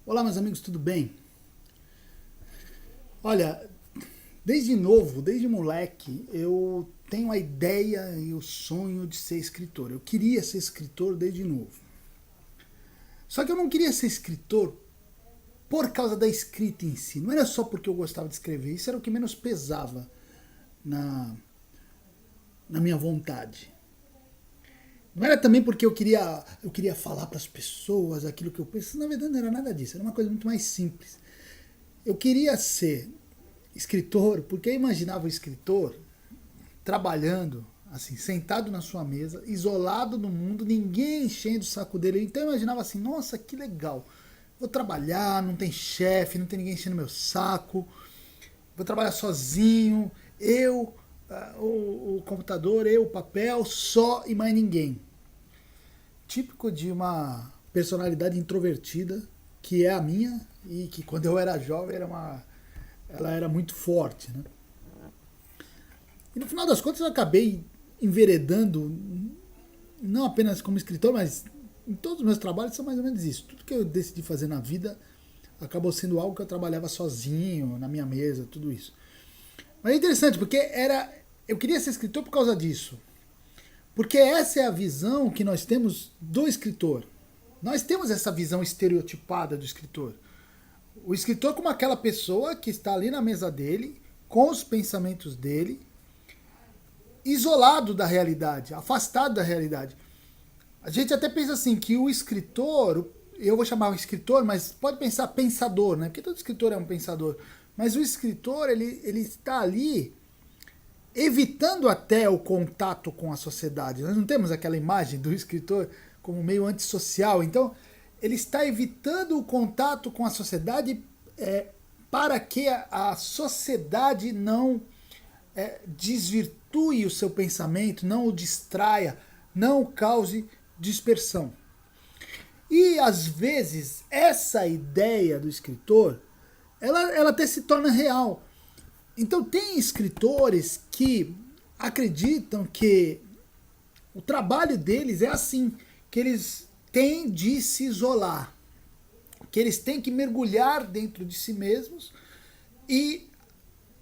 Olá, meus amigos, tudo bem? Olha, desde novo, desde moleque, eu tenho a ideia e o sonho de ser escritor. Eu queria ser escritor desde novo. Só que eu não queria ser escritor por causa da escrita em si. Não era só porque eu gostava de escrever, isso era o que menos pesava na, na minha vontade. Não era também porque eu queria falar para as pessoas aquilo que eu penso. Na verdade, não era nada disso. Era uma coisa muito mais simples. Eu queria ser escritor porque eu imaginava o escritor trabalhando, assim, sentado na sua mesa, isolado do mundo, ninguém enchendo o saco dele. Então eu imaginava assim, nossa, que legal. Vou trabalhar, não tem chefe, não tem ninguém enchendo meu saco. Vou trabalhar sozinho, eu, o computador, eu, o papel, só e mais ninguém. Típico de uma personalidade introvertida, que é a minha, e que quando eu era jovem ela era muito forte, né? E no final das contas eu acabei enveredando, não apenas como escritor, mas em todos os meus trabalhos são mais ou menos isso. Tudo que eu decidi fazer na vida acabou sendo algo que eu trabalhava sozinho, na minha mesa, tudo isso. Mas é interessante, porque eu queria ser escritor por causa disso. Porque essa é a visão que nós temos do escritor. Nós temos essa visão estereotipada do escritor. O escritor como aquela pessoa que está ali na mesa dele, com os pensamentos dele, isolado da realidade, afastado da realidade. A gente até pensa assim que o escritor, eu vou chamar o escritor, mas pode pensar pensador, né? Porque todo escritor é um pensador. Mas o escritor, ele está ali evitando até o contato com a sociedade. Nós não temos aquela imagem do escritor como meio antissocial. Então, ele está evitando o contato com a sociedade para que a sociedade não desvirtue o seu pensamento, não o distraia, não o cause dispersão. E às vezes essa ideia do escritor, ela até se torna real. Então tem escritores que acreditam que o trabalho deles é assim, que eles têm de se isolar, que eles têm que mergulhar dentro de si mesmos e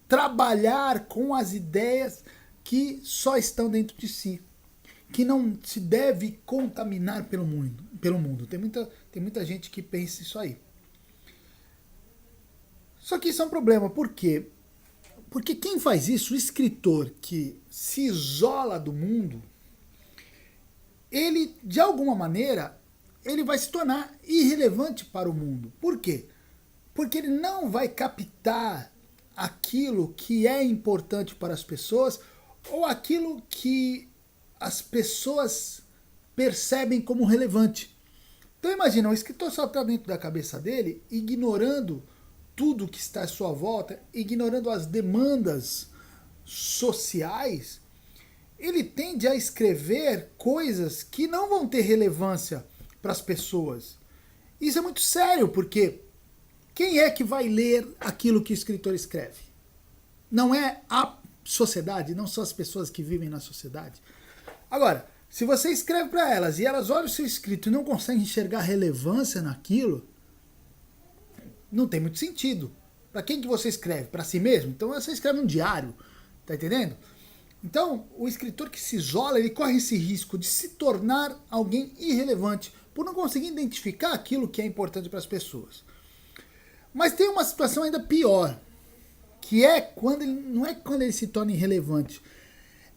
trabalhar com as ideias que só estão dentro de si, que não se deve contaminar pelo mundo. Tem muita gente que pensa isso aí. Só que isso é um problema, por quê? Porque quem faz isso, o escritor que se isola do mundo, ele, de alguma maneira, ele vai se tornar irrelevante para o mundo. Por quê? Porque ele não vai captar aquilo que é importante para as pessoas ou aquilo que as pessoas percebem como relevante. Então imagina, o escritor só está dentro da cabeça dele, ignorando tudo que está à sua volta, ignorando as demandas sociais, ele tende a escrever coisas que não vão ter relevância para as pessoas. Isso é muito sério, porque quem é que vai ler aquilo que o escritor escreve? Não é a sociedade, não são as pessoas que vivem na sociedade. Agora, se você escreve para elas e elas olham o seu escrito e não conseguem enxergar relevância naquilo, não tem muito sentido. Para quem que você escreve? Para si mesmo? Então você escreve um diário, tá entendendo? Então, o escritor que se isola, ele corre esse risco de se tornar alguém irrelevante por não conseguir identificar aquilo que é importante para as pessoas. Mas tem uma situação ainda pior, que é quando ele não é quando ele se torna irrelevante,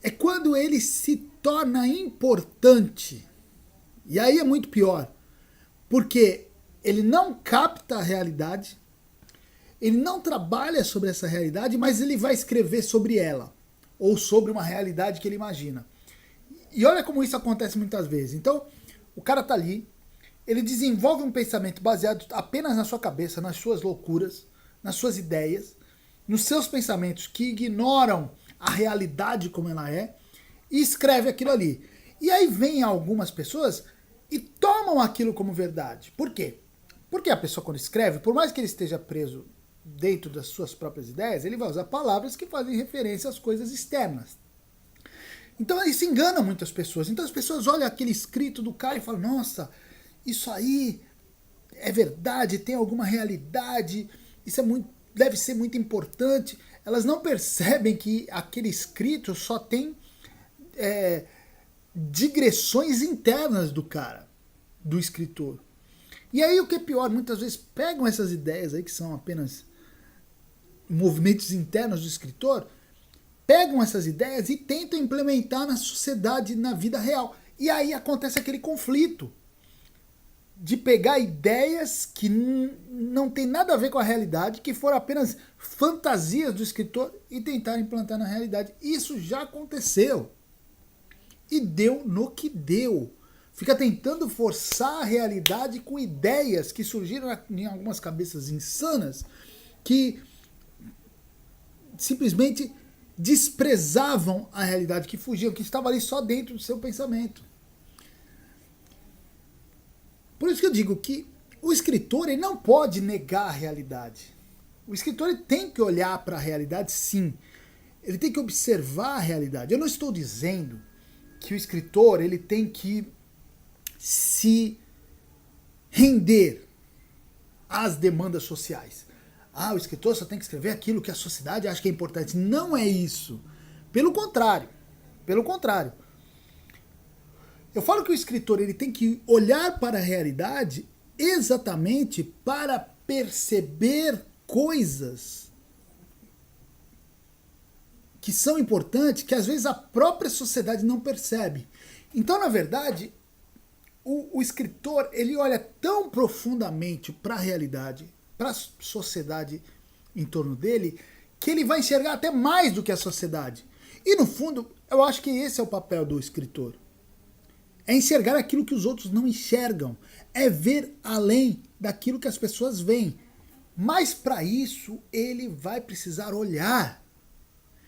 é quando ele se torna importante. E aí é muito pior, porque ele não capta a realidade, ele não trabalha sobre essa realidade, mas ele vai escrever sobre ela, ou sobre uma realidade que ele imagina. E olha como isso acontece muitas vezes. Então, o cara tá ali, ele desenvolve um pensamento baseado apenas na sua cabeça, nas suas loucuras, nas suas ideias, nos seus pensamentos que ignoram a realidade como ela é, e escreve aquilo ali. E aí vem algumas pessoas e tomam aquilo como verdade. Por quê? Porque a pessoa quando escreve, por mais que ele esteja preso dentro das suas próprias ideias, ele vai usar palavras que fazem referência às coisas externas. Então isso engana muitas pessoas. Então as pessoas olham aquele escrito do cara e falam, nossa, isso aí é verdade, tem alguma realidade, isso deve ser muito importante. Elas não percebem que aquele escrito só tem digressões internas do cara, do escritor. E aí o que é pior, muitas vezes pegam essas ideias aí que são apenas movimentos internos do escritor, pegam essas ideias e tentam implementar na sociedade, na vida real. E aí acontece aquele conflito de pegar ideias que não tem nada a ver com a realidade, que foram apenas fantasias do escritor e tentar implantar na realidade. Isso já aconteceu. E deu no que deu. Fica tentando forçar a realidade com ideias que surgiram em algumas cabeças insanas que simplesmente desprezavam a realidade, que fugiam, que estava ali só dentro do seu pensamento. Por isso que eu digo que o escritor ele não pode negar a realidade. O escritor ele tem que olhar para a realidade, sim. Ele tem que observar a realidade. Eu não estou dizendo que o escritor ele tem que se render às demandas sociais. O escritor só tem que escrever aquilo que a sociedade acha que é importante. Não é isso. Pelo contrário. Pelo contrário. Eu falo que o escritor ele tem que olhar para a realidade exatamente para perceber coisas que são importantes, que às vezes a própria sociedade não percebe. Então, na verdade, o escritor ele olha tão profundamente para a realidade, para a sociedade em torno dele, que ele vai enxergar até mais do que a sociedade. E no fundo, eu acho que esse é o papel do escritor. É enxergar aquilo que os outros não enxergam. É ver além daquilo que as pessoas veem. Mas para isso, ele vai precisar olhar.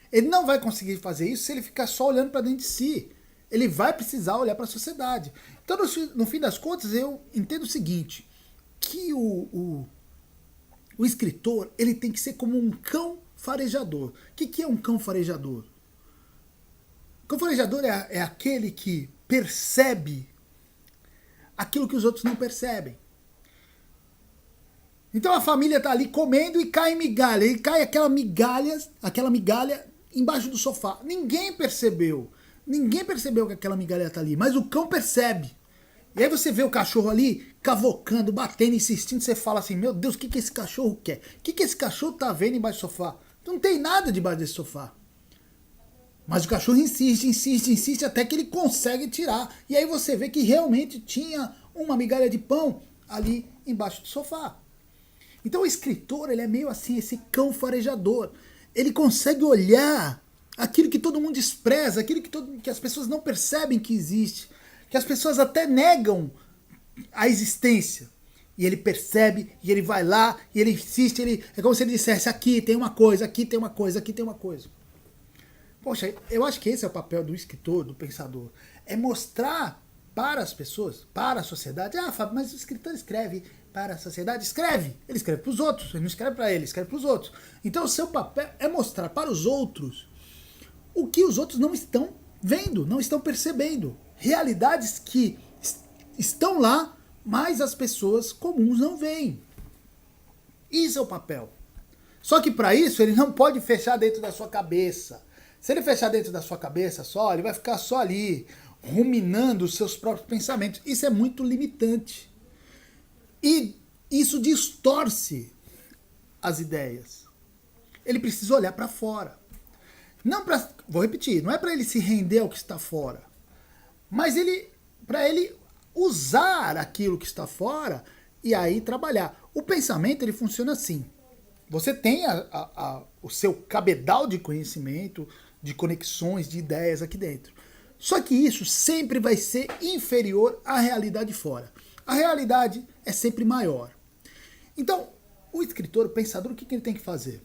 Ele não vai conseguir fazer isso se ele ficar só olhando para dentro de si. Ele vai precisar olhar para a sociedade. Então, no fim das contas, eu entendo o seguinte, que o escritor ele tem que ser como um cão farejador. O que é um cão farejador? O cão farejador é aquele que percebe aquilo que os outros não percebem. Então a família está ali comendo e cai migalha. E cai aquela migalha embaixo do sofá. Ninguém percebeu. Ninguém percebeu que aquela migalha está ali. Mas o cão percebe. E aí você vê o cachorro ali cavocando, batendo, insistindo. Você fala assim, meu Deus, o que esse cachorro quer? O que esse cachorro está vendo embaixo do sofá? Não tem nada debaixo desse sofá. Mas o cachorro insiste, até que ele consegue tirar. E aí você vê que realmente tinha uma migalha de pão ali embaixo do sofá. Então o escritor, ele é meio assim, esse cão farejador. Ele consegue olhar aquilo que todo mundo despreza, aquilo que as pessoas não percebem que existe, que as pessoas até negam a existência. E ele percebe, e ele vai lá, e ele insiste, é como se ele dissesse, aqui tem uma coisa, aqui tem uma coisa, aqui tem uma coisa. Poxa, eu acho que esse é o papel do escritor, do pensador. É mostrar para as pessoas, para a sociedade. Fábio, mas o escritor escreve para a sociedade? Escreve! Ele escreve para os outros, ele não escreve para ele, escreve para os outros. Então o seu papel é mostrar para os outros o que os outros não estão vendo, não estão percebendo. Realidades que estão lá, mas as pessoas comuns não veem. Isso é o papel. Só que para isso ele não pode fechar dentro da sua cabeça. Se ele fechar dentro da sua cabeça só, ele vai ficar só ali, ruminando os seus próprios pensamentos. Isso é muito limitante. E isso distorce as ideias. Ele precisa olhar para fora. Vou repetir, não é para ele se render ao que está fora, mas para ele usar aquilo que está fora e aí trabalhar. O pensamento ele funciona assim. Você tem o seu cabedal de conhecimento, de conexões, de ideias aqui dentro. Só que isso sempre vai ser inferior à realidade fora. A realidade é sempre maior. Então, o escritor, o pensador, o que ele tem que fazer?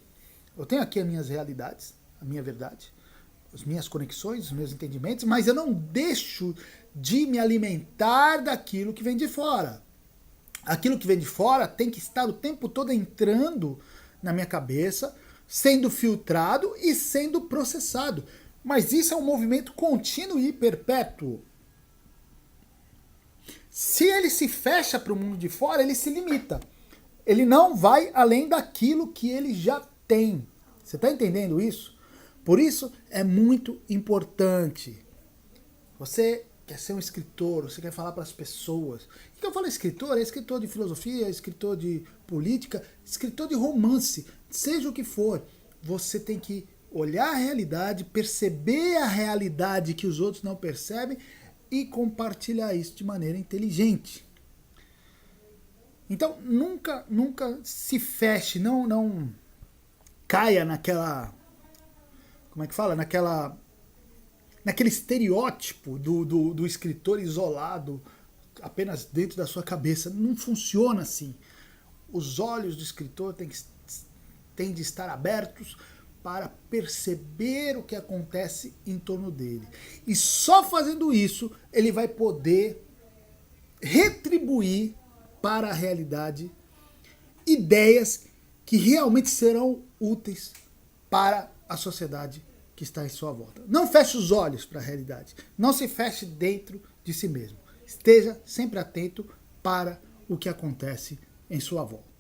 Eu tenho aqui as minhas realidades, a minha verdade, as minhas conexões, os meus entendimentos, mas eu não deixo de me alimentar daquilo que vem de fora. Aquilo que vem de fora tem que estar o tempo todo entrando na minha cabeça, sendo filtrado e sendo processado. Mas isso é um movimento contínuo e perpétuo. Se ele se fecha para o mundo de fora, ele se limita. Ele não vai além daquilo que ele já tem. Você está entendendo isso? Por isso é muito importante. Você quer ser um escritor, você quer falar para as pessoas. E que eu falo escritor, é escritor de filosofia, é escritor de política, escritor de romance, seja o que for. Você tem que olhar a realidade, perceber a realidade que os outros não percebem e compartilhar isso de maneira inteligente. Então, nunca se feche, não caia naquela, como é que fala? Naquele estereótipo do escritor isolado, apenas dentro da sua cabeça. Não funciona assim. Os olhos do escritor têm de estar abertos para perceber o que acontece em torno dele. E só fazendo isso, ele vai poder retribuir para a realidade ideias que realmente serão úteis para a sociedade que está em sua volta. Não feche os olhos para a realidade. Não se feche dentro de si mesmo. Esteja sempre atento para o que acontece em sua volta.